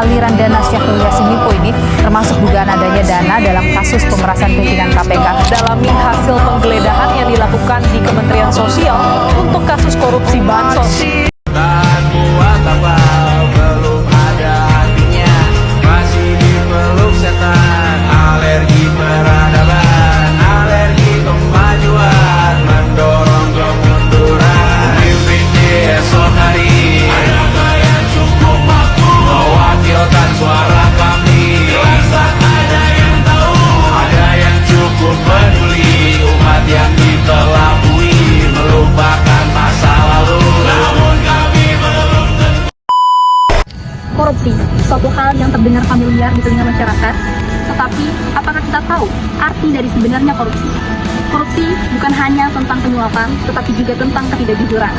aliran dana Syahrul Yassin Limpo ini, termasuk dugaan adanya dana dalam kasus pemerasan pimpinan KPK. Dalami hasil penggeledahan yang dilakukan di Kementerian Sosial untuk kasus korupsi bansos. Dan buat apa belum ada hatinya, masih dipeluk setan, alergi peradaban, alergi kemajuan, mendorong kemunduran. Pimpin di esok hari, adakah yang cukup mampu mewakilkan suara kami? Rasa ada yang tahu, ada yang cukup peduli, umat yang diterlabui melupakan masa lalu. Namun kami belum tentu. Korupsi, suatu hal yang terdengar familiar di telinga masyarakat, tetapi apakah kita tahu arti dari sebenarnya korupsi? Korupsi bukan hanya tentang penyuapan, tetapi juga tentang ketidakjujuran.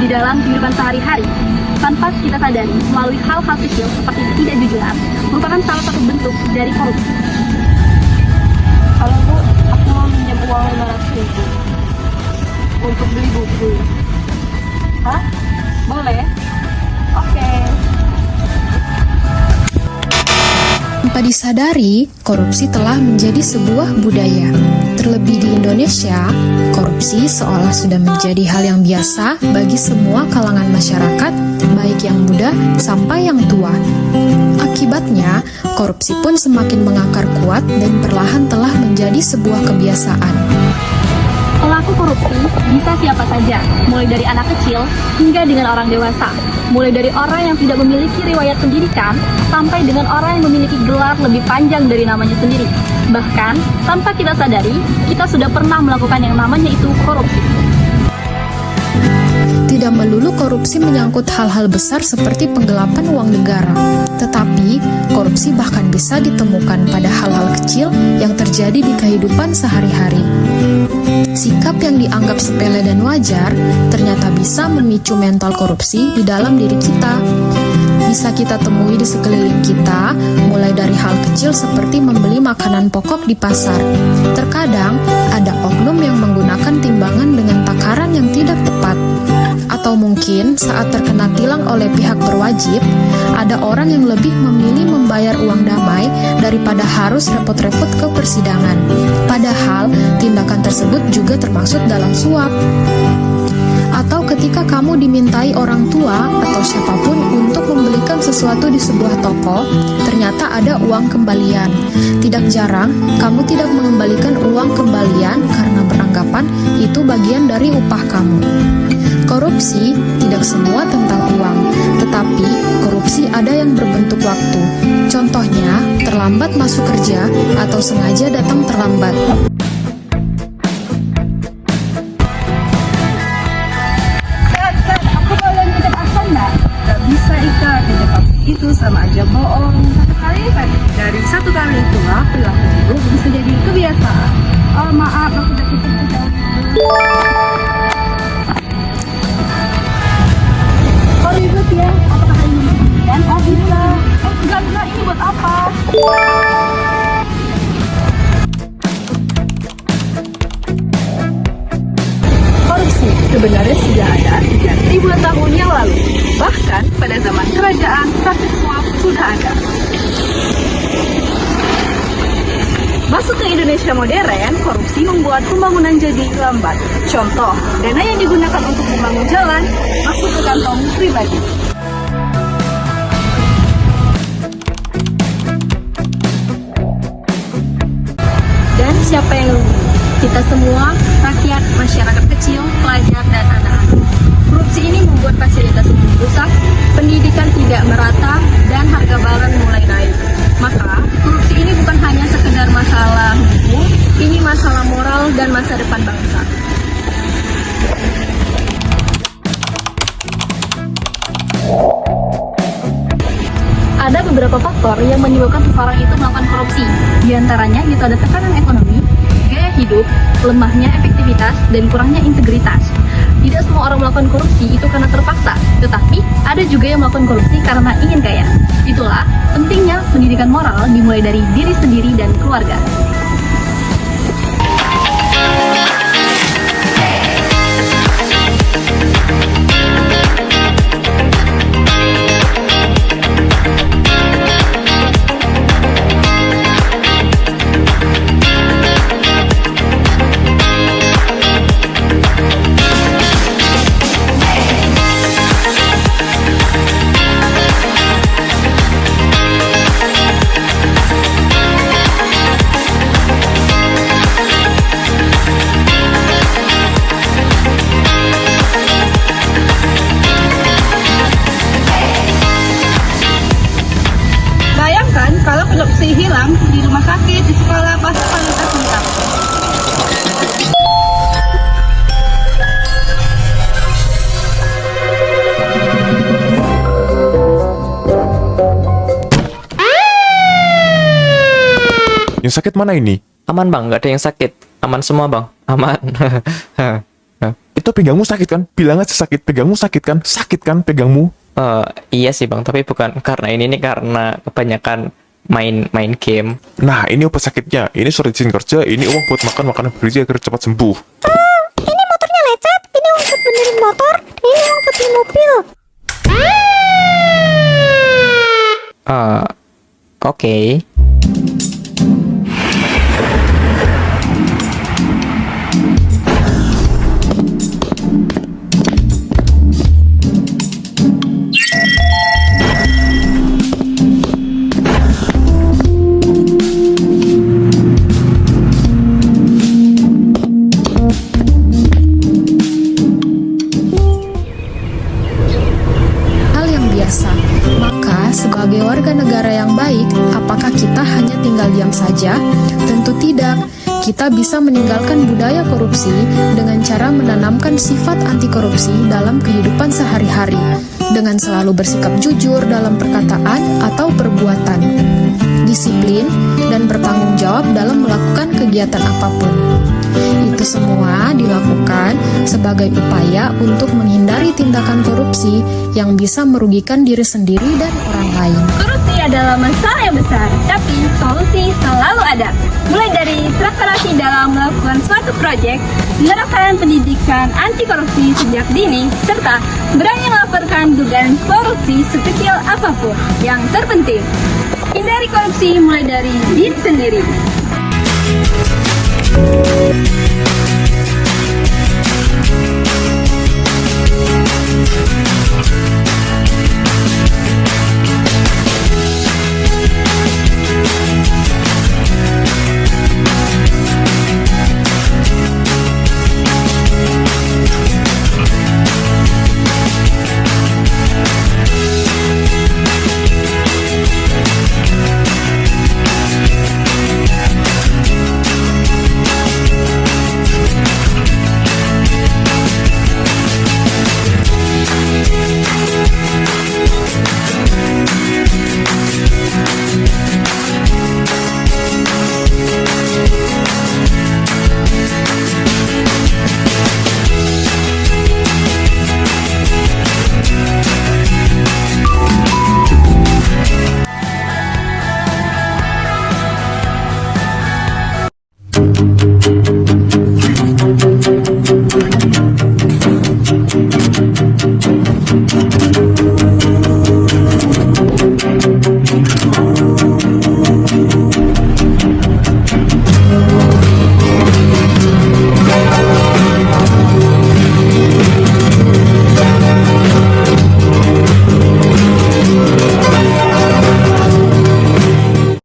Di dalam kehidupan sehari-hari, tanpa kita sadari, melalui hal-hal kecil seperti ketidakjujuran, merupakan salah satu bentuk dari korupsi. Halo Bu, aku mau minjem uang 500.000 untuk beli buku. Hah? Boleh? Oke. Tanpa disadari, korupsi telah menjadi sebuah budaya. Terlebih di Indonesia, korupsi seolah sudah menjadi hal yang biasa bagi semua kalangan masyarakat, baik yang muda sampai yang tua. Akibatnya, korupsi pun semakin mengakar kuat dan perlahan telah menjadi sebuah kebiasaan. Pelaku korupsi bisa siapa saja, mulai dari anak kecil hingga dengan orang dewasa. Mulai dari orang yang tidak memiliki riwayat pendidikan, sampai dengan orang yang memiliki gelar lebih panjang dari namanya sendiri. Bahkan, tanpa kita sadari, kita sudah pernah melakukan yang namanya itu korupsi. Tidak melulu korupsi menyangkut hal-hal besar seperti penggelapan uang negara, tetapi korupsi bahkan bisa ditemukan pada hal-hal kecil yang terjadi di kehidupan sehari-hari. Sikap yang dianggap sepele dan wajar ternyata bisa memicu mental korupsi di dalam diri kita. Bisa kita temui di sekeliling kita, mulai dari hal kecil seperti membeli makanan pokok di pasar. Terkadang, ada oknum yang menggunakan timbangan dengan takaran yang tidak tepat. Atau mungkin saat terkena tilang oleh pihak berwajib, ada orang yang lebih memilih membayar uang damai daripada harus repot-repot ke persidangan. Padahal, tindakan tersebut juga termasuk dalam suap. Atau ketika kamu dimintai orang tua atau siapapun untuk membelikan sesuatu di sebuah toko, ternyata ada uang kembalian. Tidak jarang, kamu tidak mengembalikan uang kembalian karena beranggapan itu bagian dari upah kamu. Korupsi tidak semua tentang uang, tetapi korupsi ada yang berbentuk waktu. Contohnya, terlambat masuk kerja atau sengaja datang terlambat. Bisa ikat di depan itu sama aja bohong. Satu kali itulah perilaku itu bisa jadi kebiasaan. Oh maaf, aku udah tutup jauh. Oh ribet ya, apakah hari ini dan oh bisa. Enggak, ini buat apa? Korupsi sebenarnya sudah ada sejak ribuan tahun yang lalu. Bahkan pada zaman kerajaan, praktik suap sudah ada. Masuk ke Indonesia modern, korupsi membuat pembangunan jadi lambat. Contoh, dana yang digunakan untuk membangun jalan masuk ke kantong pribadi. Dan siapa yang rugi? Kita semua, rakyat, masyarakat kecil, pelajar, dan anak-anak. Korupsi ini membuat fasilitas umum rusak, pendidikan tidak merata, dan harga barang mulai naik. Maka, korupsi ini bukan hanya sekedar masalah hukum, ini masalah moral dan masa depan bangsa. Ada beberapa faktor yang menyebabkan seseorang itu melakukan korupsi. Di antaranya itu ada tekanan ekonomi, gaya hidup, lemahnya efektivitas, dan kurangnya integritas. Tidak semua orang melakukan korupsi itu karena terpaksa, tetapi ada juga yang melakukan korupsi karena ingin kaya. Itulah pentingnya pendidikan moral dimulai dari diri sendiri dan keluarga. korupsi hilang di rumah sakit, di sekolah, fasilitas lengkap. Yang sakit mana ini? Aman bang, nggak ada yang sakit. Aman semua bang, aman. Itu pinggangmu sakit kan? Bilang aja sakit. Pinggangmu sakit kan? Sakit kan pinggangmu? Iya sih bang, tapi bukan karena ini nih, karena kebanyakan main game. Nah, ini obat sakitnya. Ini surat izin kerja. Ini uang buat makan makanan bergizi agar cepat sembuh. Ini motornya lecet, ini uang buat benerin motor, ini uang buat beli mobil. Oke. Hal yang biasa. Maka, sebagai warga negara yang baik, apakah kita hanya tinggal diam saja? Tentu tidak. Kita bisa meninggalkan budaya korupsi dengan cara menanamkan sifat anti korupsi dalam kehidupan sehari-hari, dengan selalu bersikap jujur dalam perkataan atau perbuatan, disiplin, dan bertanggung jawab dalam melakukan kegiatan apapun. Itu semua dilakukan sebagai upaya untuk menghindari tindakan korupsi yang bisa merugikan diri sendiri dan orang lain. Korupsi adalah masalah yang besar, tapi solusi selalu ada. Mulai dari transparansi dalam melakukan suatu proyek, menerapkan pendidikan anti korupsi sejak dini, serta berani melaporkan dugaan korupsi sekecil apapun. Yang terpenting, hindari korupsi mulai dari diri sendiri.